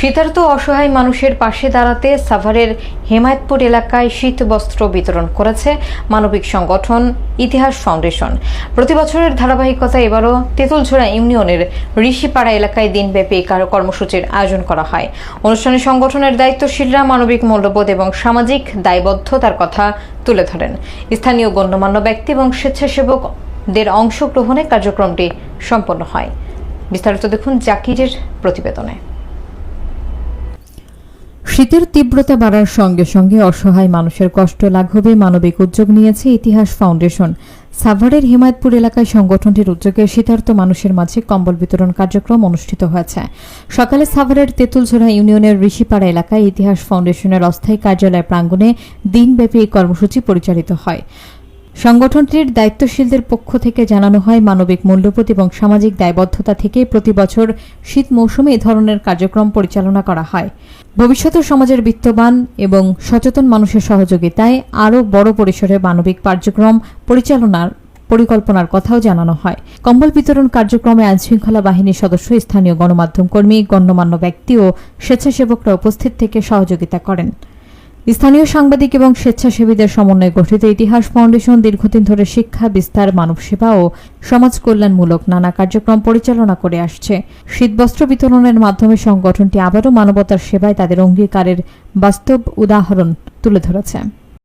শীতার্ত অসহায় মানুষের পাশে দাঁড়াতে সাভারের হেমায়েতপুর এলাকায় শীত বস্ত্র বিতরণ করেছে মানবিক সংগঠন ইতিহাস ফাউন্ডেশন। প্রতি বছরের ধারাবাহিকতা এবারও তেঁতুলঝোড়া ইউনিয়নের ঋষিপাড়া এলাকায় দিনব্যাপী কর্মসূচির আয়োজন করা হয়। অনুষ্ঠানে সংগঠনের দায়িত্বশীলরা মানবিক মূল্যবোধ এবং সামাজিক দায়বদ্ধতার কথা তুলে ধরেন। স্থানীয় গণ্যমান্য ব্যক্তি এবং স্বেচ্ছাসেবকদের অংশগ্রহণে কার্যক্রমটি সম্পন্ন হয়। বিস্তারিত দেখুন জাকিরের প্রতিবেদনে। শীতের তীব্রতা বাড়ার সঙ্গে সঙ্গে অসহায় মানুষের কষ্ট লাঘবে মানবিক উদ্যোগ নিয়েছে ইতিহাস ফাউন্ডেশন। সাভারের হেমায়েতপুর এলাকায় সংগঠনটির উদ্যোগে শীতার্ত মানুষের মাঝে কম্বল বিতরণ কার্যক্রম অনুষ্ঠিত হয়েছে। সকালে সাভারের তেঁতুলঝোড়া ইউনিয়নের ঋষিপাড়া এলাকায় ইতিহাস ফাউন্ডেশনের অস্থায়ী কার্যালয় প্রাঙ্গণে দিনব্যাপী এই কর্মসূচি পরিচালিত হয়। সংগঠনটির দায়িত্বশীলদের পক্ষ থেকে জানানো হয়, মানবিক মূল্যবোধ এবং সামাজিক দায়বদ্ধতা থেকে প্রতি বছর শীত মৌসুমে এ ধরনের কার্যক্রম পরিচালনা করা হয়। ভবিষ্যতে সমাজের বিত্তবান এবং সচেতন মানুষের সহযোগিতায় আরও বড় পরিসরে মানবিক কার্যক্রম পরিচালনার পরিকল্পনার কথাও জানানো হয়। কম্বল বিতরণ কার্যক্রমে আইনশৃঙ্খলা বাহিনীর সদস্য, স্থানীয় গণমাধ্যম কর্মী, গণ্যমান্য ব্যক্তি ও স্বেচ্ছাসেবকরা উপস্থিত থেকে সহযোগিতা করেন। স্থানীয় সাংবাদিক এবং স্বেচ্ছাসেবীদের সমন্বয়ে গঠিত ইতিহাস ফাউন্ডেশন দীর্ঘদিন ধরে শিক্ষা বিস্তার, মানব সেবা ও সমাজ কল্যাণমূলক নানা কার্যক্রম পরিচালনা করে আসছে। শীতবস্ত্র বিতরণের মাধ্যমে সংগঠনটি আবারও মানবতার সেবায় তাদের অঙ্গীকারের বাস্তব উদাহরণ তুলে ধরেছে।